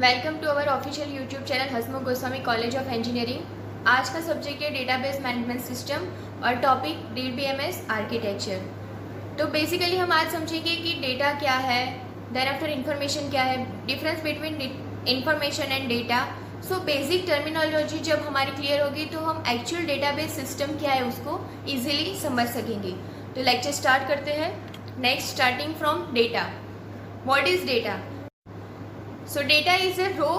Welcome to our official YouTube channel Hasmukh Goswami college of engineering. आज का subject है database management system और topic DBMS architecture. तो basically हम आज समझेंगे कि डेटा क्या है, देन आफ्टर इंफॉर्मेशन क्या है, difference between information and data. So basic terminology जब हमारी क्लियर होगी तो हम एक्चुअल डेटाबेस सिस्टम क्या है उसको ईजिली समझ सकेंगे। तो लेक्चर स्टार्ट करते हैं। Next, starting from data. What is data? So data is a raw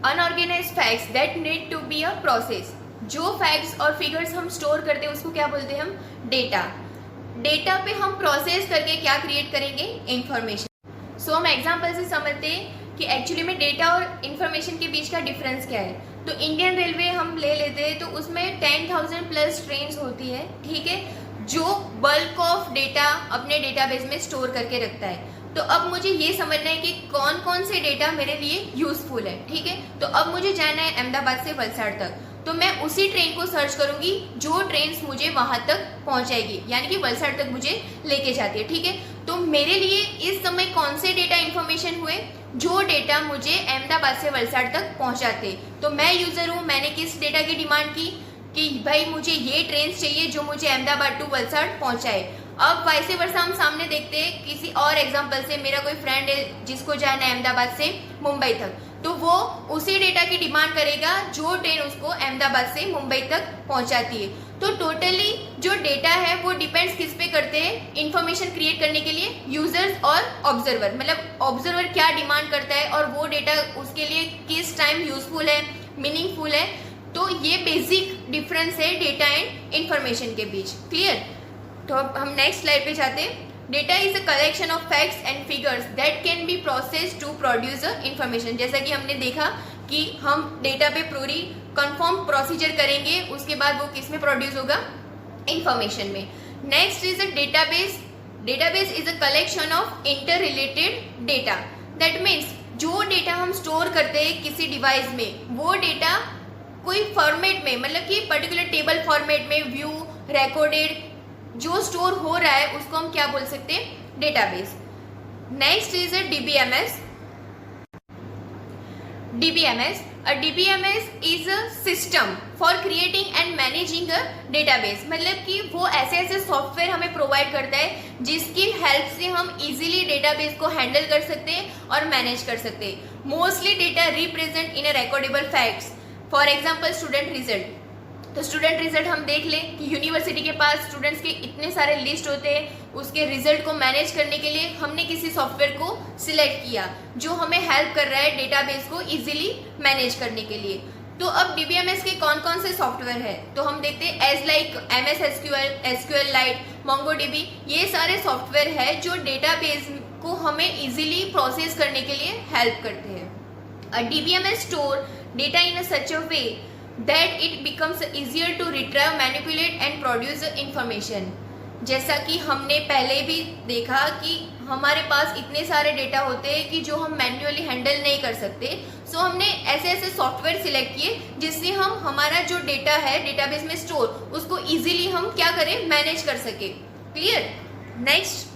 unorganized facts that need to be a process। जो facts और figures हम store करते हैं उसको क्या बोलते हैं हम? डेटा। डेटा पे हम प्रोसेस करके क्या क्रिएट करेंगे? इंफॉर्मेशन। सो हम एग्जाम्पल से समझते हैं कि एक्चुअली में डेटा और इंफॉर्मेशन के बीच का डिफरेंस क्या है। तो इंडियन रेलवे हम ले लेते हैं तो उसमें 10,000 प्लस ट्रेन होती है, ठीक है, जो बल्क ऑफ डेटा अपने डेटाबेस में स्टोर करके रखता है। तो अब मुझे ये समझना है कि कौन कौन से डेटा मेरे लिए यूजफुल है, ठीक है। तो अब मुझे जाना है अहमदाबाद से वलसाड़ तक, तो मैं उसी ट्रेन को सर्च करूंगी जो ट्रेन मुझे वहां तक पहुंचाएगी, यानी कि वलसाड़ तक मुझे लेके जाती है, ठीक है। तो मेरे लिए इस समय कौन से डेटा इंफॉर्मेशन हुए? जो डेटा मुझे अहमदाबाद से वलसाड़ तक पहुंचाते। तो मैं यूजर हूँ, मैंने किस डेटा की डिमांड की कि भाई मुझे ये ट्रेन चाहिए जो मुझे अहमदाबाद टू वलसाड़ पहुंचाए। अब वाइस वर्सा हम सामने देखते हैं किसी और एग्जांपल से, मेरा कोई फ्रेंड है जिसको जाना है अहमदाबाद से मुंबई तक, तो वो उसी डेटा की डिमांड करेगा जो ट्रेन उसको अहमदाबाद से मुंबई तक पहुंचाती है। तो टोटली जो डेटा है वो डिपेंड्स किस पे करते हैं? इंफॉर्मेशन क्रिएट करने के लिए यूजर्स और ऑब्जर्वर, मतलब ऑब्जर्वर क्या डिमांड करता है और वो डेटा उसके लिए किस टाइम यूजफुल है, मीनिंगफुल है। तो ये बेसिक डिफरेंस है डेटा एंड इंफॉर्मेशन के बीच। क्लियर? तो अब हम नेक्स्ट स्लाइड पे जाते हैं। Data is a collection of facts and figures that can be process to produce a information. जैसा कि हमने देखा कि हम डेटा पे पूरी कंफर्म प्रोसीजर करेंगे, उसके बाद वो किस में प्रोड्यूस होगा? इंफॉर्मेशन में। Next is a database. Database is a collection of inter related data. That means जो डेटा हम स्टोर करते हैं किसी डिवाइस में, वो डेटा कोई फॉर्मेट में, मतलब कि पर्टिकुलर टेबल फॉर्मेट में, व्यू, रिकॉर्डेड जो स्टोर हो रहा है उसको हम क्या बोल सकते हैं? Database. Next is a DBMS. DBMS, a DBMS is a system for creating and managing a database. मतलब कि वो ऐसे ऐसे सॉफ्टवेयर हमें प्रोवाइड करता है जिसकी हेल्प से हम इजीली डेटाबेस को हैंडल कर सकते हैं और मैनेज कर सकते हैं। Mostly data represent in a recordable facts. For example student result. तो स्टूडेंट रिजल्ट हम देख लें कि यूनिवर्सिटी के पास स्टूडेंट्स के इतने सारे लिस्ट होते हैं, उसके रिजल्ट को मैनेज करने के लिए हमने किसी सॉफ्टवेयर को सिलेक्ट किया जो हमें हेल्प कर रहा है डेटाबेस को इजीली मैनेज करने के लिए। तो अब डीबीएमएस के कौन कौन से सॉफ्टवेयर है तो हम देखते हैं as like MS SQL, SQLite, MongoDB। ये सारे सॉफ्टवेयर है जो डेटाबेस को हमें इजीली प्रोसेस करने के लिए हेल्प करते हैं। A DBMS store data in a such a way that it becomes easier to retrieve, manipulate and produce information। जैसा कि हमने पहले भी देखा कि हमारे पास इतने सारे डेटा होते हैं कि जो हम मैन्युअली हैंडल नहीं कर सकते। सो हमने ऐसे ऐसे सॉफ्टवेयर सिलेक्ट किए जिससे हम हमारा जो डेटा है डेटाबेस में स्टोर, उसको इजीली हम क्या करें? मैनेज कर सके। क्लियर? नेक्स्ट,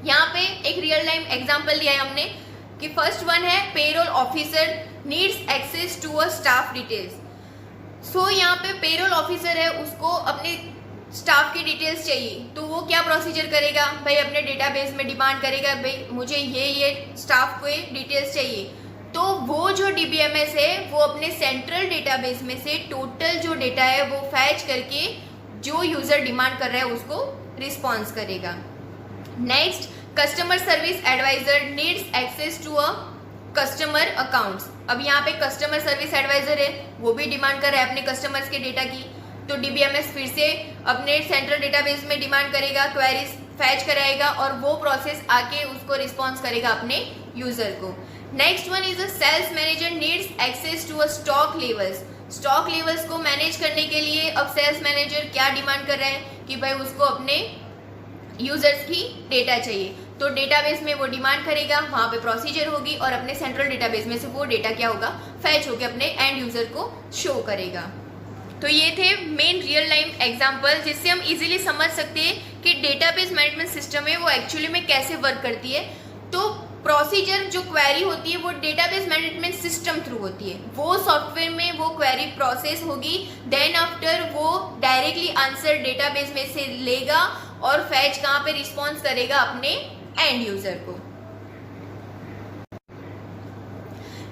यहाँ पे एक रियल टाइम एग्जाम्पल लिया है हमने कि फर्स्ट वन है payroll officer needs access to a staff details. So यहाँ पे पेरोल ऑफिसर है, उसको अपने स्टाफ की डिटेल्स चाहिए, तो वो क्या प्रोसीजर करेगा? भाई अपने डेटाबेस में डिमांड करेगा भाई मुझे ये स्टाफ को डिटेल्स चाहिए। तो वो जो डीबीएमएस है वो अपने सेंट्रल डेटाबेस में से टोटल जो डेटा है वो फैच करके जो यूजर डिमांड कर रहा है उसको रिस्पॉन्स करेगा। Next, customer service advisor needs access to a customer accounts. अब यहाँ पे कस्टमर सर्विस एडवाइजर है, वो भी डिमांड कर रहा है अपने कस्टमर्स के डेटा की, तो डीबीएमएस फिर से अपने सेंट्रल डेटाबेस में डिमांड करेगा, क्वेरीज फैच कराएगा और वो प्रोसेस आके उसको रिस्पॉन्स करेगा अपने यूजर को। Next one is a sales manager needs access to a stock levels. Stock levels को मैनेज करने के लिए अब सेल्स मैनेजर क्या डिमांड कर रहा है कि भाई उसको अपने यूजर्स की डेटा चाहिए, तो डेटाबेस में वो डिमांड करेगा, वहाँ पे प्रोसीजर होगी और अपने सेंट्रल डेटाबेस में से वो डेटा क्या होगा? फैच होकर अपने एंड यूजर को शो करेगा। तो ये थे मेन रियल टाइम एग्जांपल जिससे हम इजीली समझ सकते हैं कि डेटाबेस मैनेजमेंट सिस्टम है वो एक्चुअली में कैसे वर्क करती है। तो प्रोसीजर जो क्वेरी होती है वो डेटाबेस मैनेजमेंट सिस्टम थ्रू होती है, वो सॉफ्टवेयर में वो क्वेरी प्रोसेस होगी, देन आफ्टर वो डायरेक्टली आंसर डेटाबेस में से लेगा और फैच कहाँ पे रिस्पॉन्स करेगा, अपने एंड यूजर को।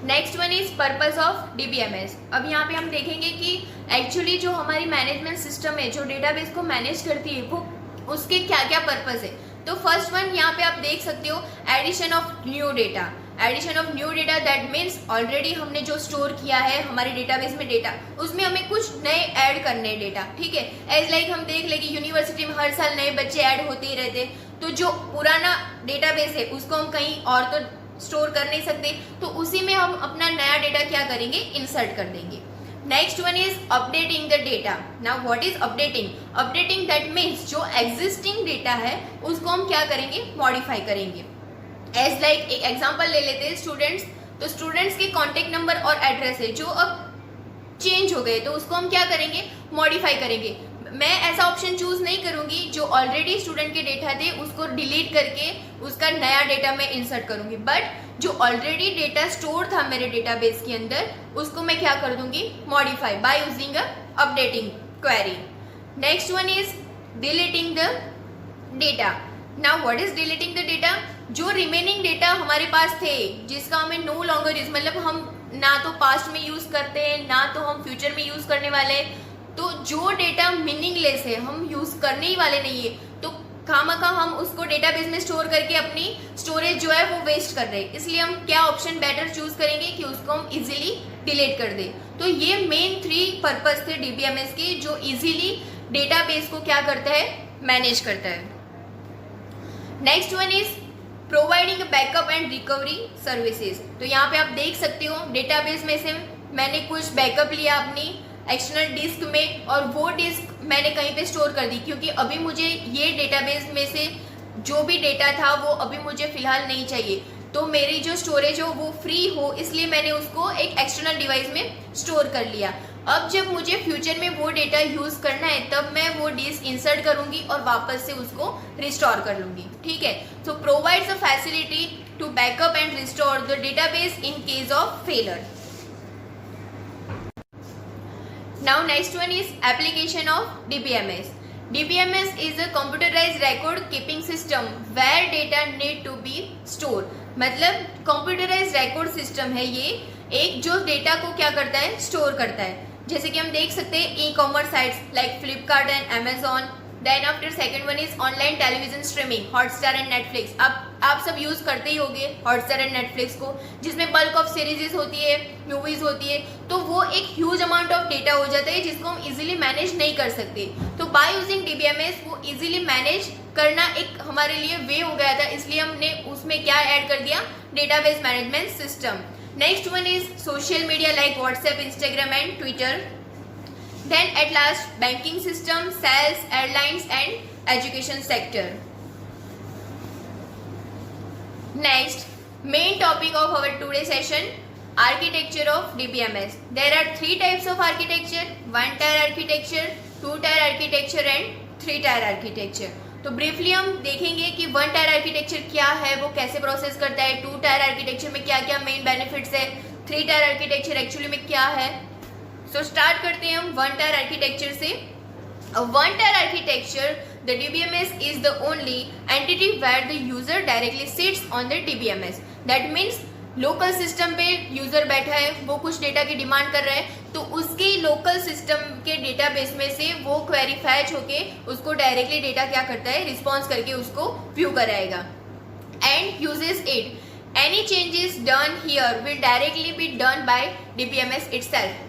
Next one is purpose of DBMS. अब यहाँ पे हम देखेंगे कि एक्चुअली जो हमारी मैनेजमेंट सिस्टम है जो डेटाबेस को मैनेज करती है वो उसके क्या क्या पर्पस है। तो फर्स्ट वन यहाँ पे आप देख सकते हो, addition of new data. Addition of new data that means already हमने जो स्टोर किया है हमारे डेटाबेस में डेटा, उसमें हमें कुछ नए ऐड करने डेटा, ठीक है। एज लाइक हम देख लें कि यूनिवर्सिटी में हर साल नए बच्चे ऐड होते ही रहते, तो जो पुराना डेटाबेस है उसको हम कहीं और तो स्टोर कर नहीं सकते, तो उसी में हम अपना नया डेटा क्या करेंगे, इंसर्ट कर देंगे। Next one is updating the data. Now what is updating? Updating that means जो एग्जिस्टिंग डेटा है उसको हम क्या करेंगे, मॉडिफाई करेंगे। एज लाइक एक एग्जांपल ले लेते हैं स्टूडेंट्स, तो स्टूडेंट्स के कॉन्टेक्ट नंबर और एड्रेस है जो अब चेंज हो गए, तो उसको हम क्या करेंगे, मॉडिफाई करेंगे। मैं ऐसा ऑप्शन चूज नहीं करूंगी जो ऑलरेडी स्टूडेंट के डेटा थे उसको डिलीट करके उसका नया डेटा मैं इंसर्ट करूंगी, बट जो ऑलरेडी डेटा स्टोर था मेरे डेटाबेस के अंदर उसको मैं क्या कर दूंगी, modify by using a updating query. Next one is deleting the data. Now what is deleting the data? जो रिमेनिंग डेटा हमारे पास थे जिसका हमें नो लॉन्गर यूज, मतलब हम ना तो पास्ट में यूज करते हैं ना तो हम फ्यूचर में यूज करने वाले हैं, तो जो डेटा मीनिंगलेस है, हम यूज करने ही वाले नहीं है, तो खामखा हम उसको डेटाबेस में स्टोर करके अपनी स्टोरेज जो है वो वेस्ट कर रहे हैं। इसलिए हम क्या ऑप्शन बेटर चूज करेंगे कि उसको हम इजीली डिलीट कर दें। तो ये मेन 3 पर्पस थे डीबीएमएस के जो इजीली डेटाबेस को क्या करता है, मैनेज करता है। Next one is providing backup and recovery services. तो यहाँ पे आप देख सकते हो डेटाबेस में से मैंने कुछ बैकअप लिया अपनी एक्सटर्नल डिस्क में और वो डिस्क मैंने कहीं पे स्टोर कर दी, क्योंकि अभी मुझे ये डेटाबेस में से जो भी डेटा था वो अभी मुझे फिलहाल नहीं चाहिए, तो मेरी जो स्टोरेज हो वो फ्री हो, इसलिए मैंने उसको एक एक्सटर्नल डिवाइस में स्टोर कर लिया। अब जब मुझे फ्यूचर में वो डेटा यूज करना है तब मैं वो डिस्क इंसर्ट करूंगी और वापस से उसको रिस्टोर कर लूंगी, ठीक है। So provides a facility to backup and restore the database in case of failure. Now next one is application of DBMS. DBMS is a computerized record keeping system where data need to be stored. मतलब computerized record system है ये, एक जो data को क्या करता है, store करता है। जैसे कि हम देख सकते हैं e commerce sites like Flipkart and Amazon, then after second one is online television streaming, Hotstar and Netflix. आप सब यूज करते ही होंगे हॉटस्टार एंड नेटफ्लिक्स को, जिसमें बल्क ऑफ सीरीजेस होती है, मूवीज होती है, तो वो एक ह्यूज अमाउंट ऑफ डेटा हो जाता है जिसको हम इजीली मैनेज नहीं कर सकते। तो बाय यूजिंग डीबीएमएस वो इजीली मैनेज करना एक हमारे लिए वे हो गया था, इसलिए हमने उसमें क्या ऐड कर दिया, database management system. Next one is social media like WhatsApp, Instagram and Twitter. Then at last banking system, sales, airlines and education sector. Next, main topic of our today session, architecture of DBMS. There are 3 types of architecture, 1-tier architecture, 2-tier architecture and 3-tier architecture. तो briefly हम देखेंगे कि 1-tier architecture क्या है, वो कैसे process करता है, 2-tier architecture में क्या क्या मेन बेनिफिट्स है, 3-tier architecture एक्चुअली में क्या है। सो स्टार्ट करते हैं हम 1-tier आर्किटेक्चर से। 1-tier architecture, the DBMS is the only entity where the user directly sits on the DBMS। That means local system पे यूजर बैठा है, वो कुछ डेटा की डिमांड कर रहा है, तो उसके लोकल सिस्टम के डेटाबेस में से वो क्वेरी फैच होके उसको डायरेक्टली डेटा क्या करता है, रिस्पॉन्स करके उसको व्यू कराएगा and uses it. Any changes done here will directly be done by DBMS itself.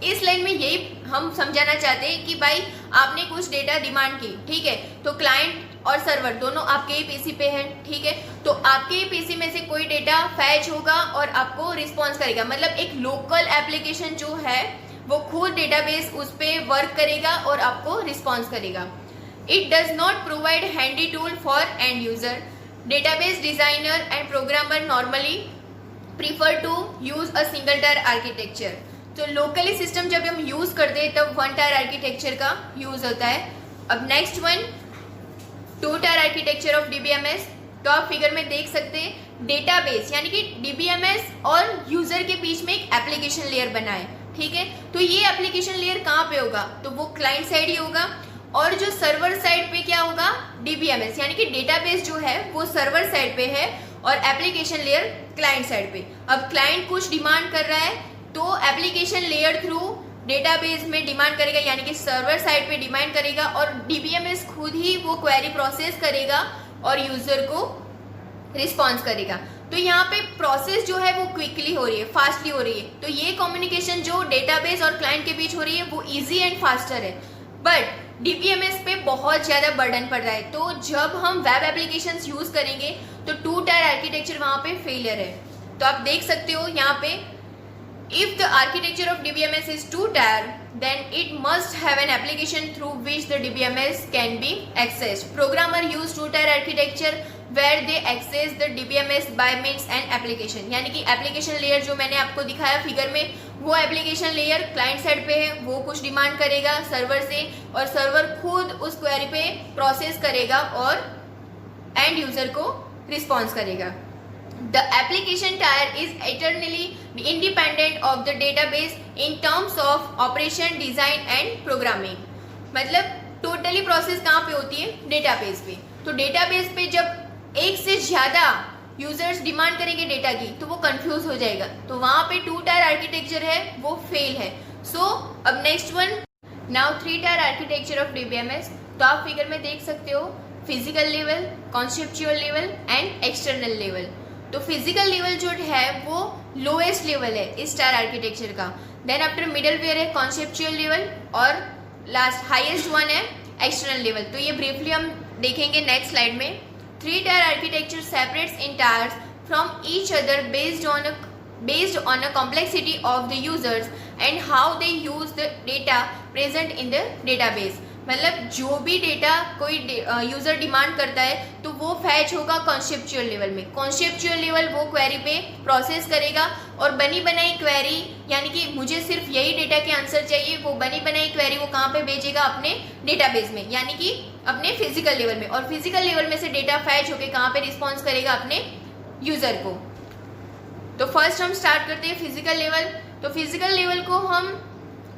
इस लाइन में यही हम समझाना चाहते हैं कि भाई आपने कुछ डेटा डिमांड की, ठीक है, तो क्लाइंट और सर्वर दोनों आपके ही पीसी पे है, ठीक है, तो आपके ही पीसी में से कोई डेटा फैच होगा और आपको रिस्पॉन्स करेगा। मतलब एक लोकल एप्लीकेशन जो है वो खुद डेटाबेस उस पर वर्क करेगा और आपको रिस्पॉन्स करेगा। It does not provide handy tool for end user. Database designer and programmer normally prefer to use a single tier architecture. तो लोकली सिस्टम जब हम यूज करते हैं तब 1-tier आर्किटेक्चर का यूज होता है। अब next one 2-tier architecture of DBMS। तो आप फिगर में देख सकते हैं डेटाबेस यानी कि डीबीएमएस और यूजर के बीच में एक एप्लीकेशन लेयर बना है, ठीक है। तो ये एप्लीकेशन लेयर कहाँ पे होगा, तो वो क्लाइंट साइड ही होगा, और जो सर्वर साइड पे क्या होगा, डीबीएमएस यानी कि डेटाबेस जो है वो सर्वर साइड पे है और एप्लीकेशन लेयर क्लाइंट साइड पे। अब क्लाइंट कुछ डिमांड कर रहा है तो एप्लीकेशन लेयर थ्रू डेटाबेस में डिमांड करेगा यानी कि सर्वर साइड पे डिमांड करेगा और डीबीएमएस खुद ही वो क्वेरी प्रोसेस करेगा और यूजर को रिस्पॉन्स करेगा। तो यहाँ पे प्रोसेस जो है वो क्विकली हो रही है, फास्टली हो रही है। तो ये कम्युनिकेशन जो डेटाबेस और क्लाइंट के बीच हो रही है वो इजी एंड फास्टर है। बट डीबीएमएस पे बहुत ज़्यादा बर्डन पड़ रहा है। तो जब हम वेब एप्लीकेशंस यूज़ करेंगे तो 2 टायर आर्किटेक्चर वहाँ पे फेलियर है। तो आप देख सकते हो यहाँ पे if the architecture of DBMS is 2 tier, then it must have an application through which the DBMS can be accessed. Programmer use 2 tier architecture where they access the DBMS by means and application. यानी कि application layer जो मैंने आपको दिखाया figure में, वो application layer client side पे है, वो कुछ डिमांड करेगा सर्वर से और सर्वर खुद उस क्वेरी पे प्रोसेस करेगा और एंड यूजर को रिस्पॉन्स करेगा। The application tier is eternally independent of the database in terms of operation, design and programming. मतलब टोटली प्रोसेस कहाँ पे होती है, डेटाबेस पे। तो डेटाबेस पे जब एक से ज़्यादा यूजर्स डिमांड करेंगे डेटा की तो वो कंफ्यूज हो जाएगा। तो वहाँ पे 2 टायर आर्किटेक्चर है वो फेल है। सो अब next one, now 3 tier architecture of DBMS. तो आप फिगर में देख सकते हो physical level, conceptual level and external level. तो फिजिकल लेवल जो है वो लोएस्ट लेवल है इस टायर आर्किटेक्चर का। देन आफ्टर मिडल वेयर है कॉन्सेप्चुअल लेवल और लास्ट हाईएस्ट वन है एक्सटर्नल लेवल। तो ये ब्रीफली हम देखेंगे नेक्स्ट स्लाइड में। 3 tier architecture separates in tyres from each other based on a complexity of the users and how they use the data present in the database। मतलब जो भी data कोई user demand करता है तो वो फैच होगा कॉन्सेप्चुअल लेवल में। कॉन्सेप्चुअल लेवल वो क्वेरी पे प्रोसेस करेगा और बनी बनाई क्वेरी यानी कि मुझे सिर्फ यही डेटा के आंसर चाहिए, वो बनी बनाई क्वेरी वो कहाँ पे भेजेगा, अपने डेटाबेस में यानी कि अपने फिजिकल लेवल में। और फिजिकल लेवल में से डेटा फैच होके कहाँ पे रिस्पॉन्स करेगा, अपने यूजर को। तो फर्स्ट हम स्टार्ट करते हैं फिजिकल लेवल। तो फिजिकल लेवल को हम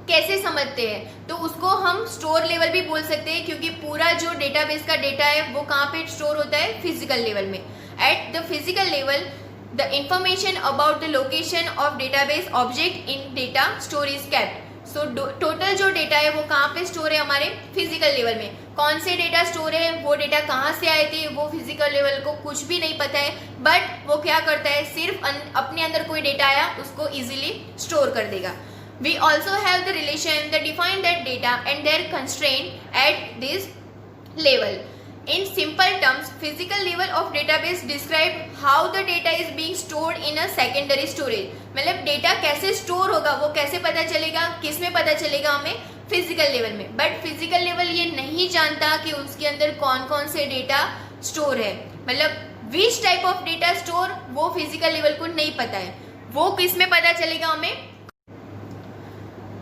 कैसे समझते हैं, तो उसको हम स्टोर लेवल भी बोल सकते हैं क्योंकि पूरा जो डेटाबेस का डेटा है वो कहाँ पे स्टोर होता है, फिजिकल लेवल में। At the physical level the information about the location of database object in data store is kept. So total जो डेटा है वो कहाँ पे स्टोर है, हमारे फिजिकल लेवल में। कौन से डेटा स्टोर है, वो डेटा कहाँ से आए थे, वो फिजिकल लेवल को कुछ भी नहीं पता है। बट वो क्या करता है, सिर्फ अपने अंदर कोई डेटा आया उसको इजीली स्टोर कर देगा। We also have the relation that define that data and their constraint at this level. In simple terms, physical level of database describe how the data is being stored in a secondary storage. मतलब data कैसे store होगा, वो कैसे पता चलेगा, किस में पता चलेगा हमें, फिजिकल लेवल में। बट फिजिकल लेवल ये नहीं जानता कि उसके अंदर कौन कौन से डेटा स्टोर है, मतलब which type of data store, वो फिजिकल लेवल को नहीं पता है। वो किस में पता चलेगा हमें।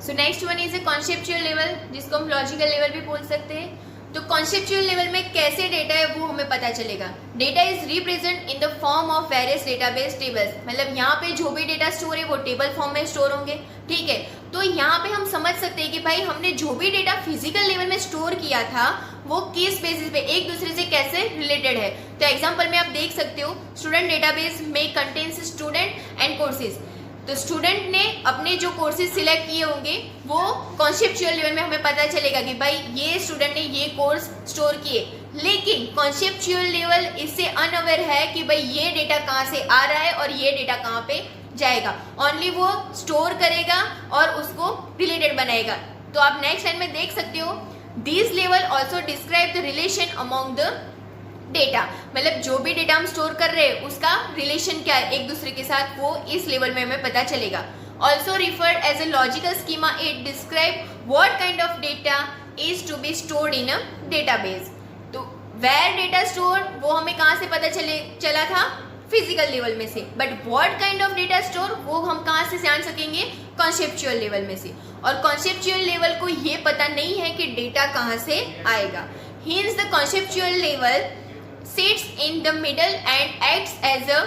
So next one is a conceptual level, जिसको हम लॉजिकल लेवल भी बोल सकते हैं। तो कॉन्सेप्चुअल लेवल में कैसे डेटा है वो हमें पता चलेगा। Data is represent in the form of various database tables. मतलब यहाँ पे जो भी डेटा स्टोर है वो टेबल फॉर्म में स्टोर होंगे, ठीक है। तो यहाँ पे हम समझ सकते हैं कि भाई हमने जो भी डेटा फिजिकल लेवल में स्टोर किया था वो किस बेसिस पे एक दूसरे से कैसे रिलेटेड है। तो एग्जाम्पल में आप देख सकते हो स्टूडेंट डेटाबेस में कंटेन्स स्टूडेंट एंड कोर्सेज। तो स्टूडेंट ने अपने जो कोर्सेज सिलेक्ट किए होंगे वो कॉन्सेप्चुअल लेवल में हमें पता चलेगा कि भाई ये स्टूडेंट ने ये कोर्स स्टोर किए। लेकिन कॉन्सेप्चुअल लेवल इससे अनअवेयर है कि भाई ये डेटा कहाँ से आ रहा है और ये डेटा कहाँ पे जाएगा। ओनली वो स्टोर करेगा और उसको रिलेटेड बनाएगा। तो आप नेक्स्ट लाइन में देख सकते हो this level also describe the relation among the data. मतलब जो भी डेटा हम स्टोर कर रहे हैं उसका रिलेशन क्या है एक दूसरे के साथ, वो इस लेवल में हमें पता चलेगा। Also referred as a logical schema, it describe what kind of data is to be stored in a database. तो वेयर डेटा स्टोर वो हमें कहाँ से पता चला था, फिजिकल लेवल में से। But what kind of data store वो हम कहाँ से जान सकेंगे, कॉन्सेप्चुअल लेवल में से। और कॉन्सेप्चुअल लेवल को ये पता नहीं है कि डेटा कहाँ से आएगा। Hints the conceptual level sits in the middle and acts as a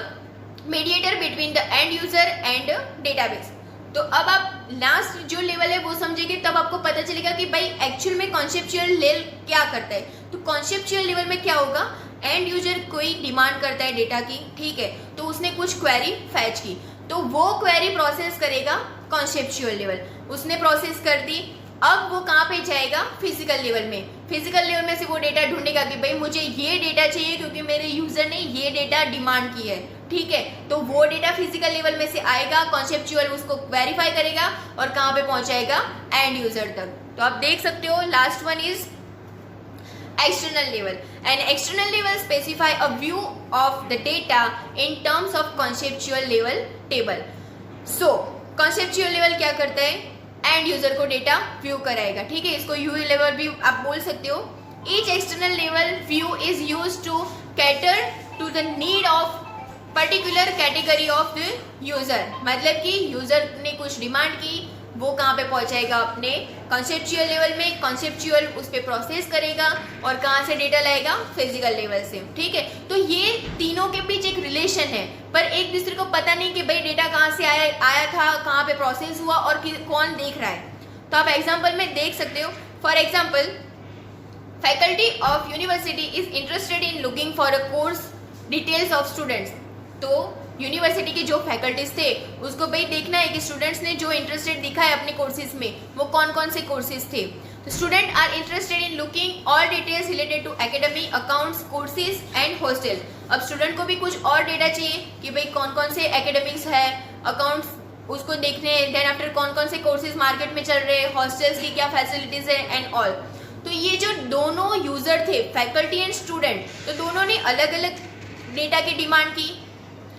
mediator between the end user and database. तो अब आप लास्ट जो लेवल है वो समझेंगे, तब आपको पता चलेगा कि भाई एक्चुअल में कॉन्सेप्चुअल लेवल क्या करता है. तो कॉन्सेप्चुअल लेवल में क्या होगा, एंड यूजर कोई डिमांड करता है डेटा की, ठीक है, तो उसने कुछ क्वेरी फैच की, तो वो क्वेरी प्रोसेस करेगा कॉन्सेप्चुअल लेवल. उसने प्रोसेस कर दी, अब वो कहाँ पे जाएगा, फिजिकल लेवल में. फिजिकल लेवल में से वो डेटा ढूंढेगा कि भाई मुझे ये डेटा चाहिए क्योंकि मेरे यूजर ने ये डेटा डिमांड की है, ठीक है, तो वो डेटा फिजिकल लेवल में से आएगा, कॉन्सेप्चुअल उसको वेरीफाई करेगा और कहाँ पे पहुंचाएगा, एंड यूजर तक. तो आप देख सकते हो last one is external level. An external level specify a view of the data in terms of conceptual level table. So conceptual level क्या करता है, एंड यूजर को डेटा व्यू कराएगा, ठीक है, इसको यू लेवल भी आप बोल सकते हो. Each external level view is used to cater to the need of particular category of the user. मतलब कि यूजर ने कुछ डिमांड की, वो कहाँ पे पहुंचाएगा, अपने कॉन्सेप्चुअल लेवल में, कॉन्सेप्चुअल उस पर प्रोसेस करेगा और कहाँ से डेटा लाएगा, फिजिकल लेवल से, ठीक है. तो ये तीनों के बीच एक रिलेशन है, पर एक दूसरे को पता नहीं कि भाई डेटा कहाँ से आया था, कहाँ पे प्रोसेस हुआ और कौन देख रहा है. तो आप एग्जाम्पल में देख सकते हो. For example, faculty of university is interested in looking for a course details of students. तो यूनिवर्सिटी के जो फैकल्टीज थे उसको भाई देखना है कि स्टूडेंट्स ने जो इंटरेस्टेड दिखा है अपने कोर्सेज में, वो कौन कौन से कोर्सेज थे. तो student are interested in looking all details related to academy, accounts, courses and hostel. अब स्टूडेंट को भी कुछ और डेटा चाहिए कि भाई कौन कौन से एकेडमिक्स है, अकाउंट्स उसको देखने हैं, देन आफ्टर कौन कौन से कोर्सेज मार्केट में चल रहे हैं, हॉस्टल्स की क्या फैसिलिटीज है एंड ऑल. तो ये जो दोनों यूजर थे, फैकल्टी एंड स्टूडेंट, तो दोनों ने अलग अलग डेटा की डिमांड की,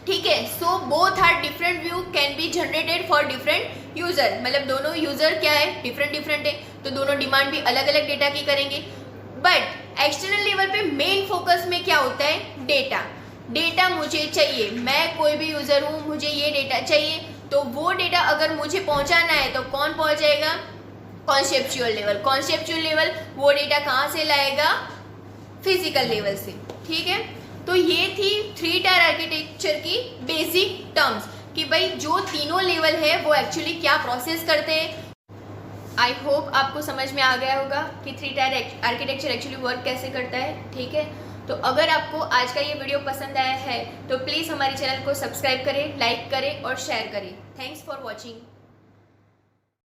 ठीक है. So both are different view can be generated for different user. मतलब दोनों यूजर क्या है, डिफरेंट है, तो दोनों डिमांड भी अलग अलग डेटा की करेंगे. बट एक्सटर्नल लेवल पे मेन फोकस में क्या होता है, डेटा मुझे चाहिए, मैं कोई भी यूजर हूँ, मुझे ये डेटा चाहिए, तो वो डेटा अगर मुझे पहुंचाना है तो कौन पहुंचाएगा, कॉन्सेप्चुअल लेवल वो डेटा कहाँ से लाएगा, फिजिकल लेवल से, ठीक है. तो ये थी 3 टायर आर्किटेक्चर की बेसिक टर्म्स कि भाई जो तीनों लेवल है वो एक्चुअली क्या प्रोसेस करते हैं. आई होप आपको समझ में आ गया होगा कि 3 टायर आर्किटेक्चर एक्चुअली वर्क कैसे करता है, ठीक है. तो अगर आपको आज का ये वीडियो पसंद आया है तो प्लीज़ हमारे चैनल को सब्सक्राइब करें, लाइक करें और शेयर करें. Thanks for watching.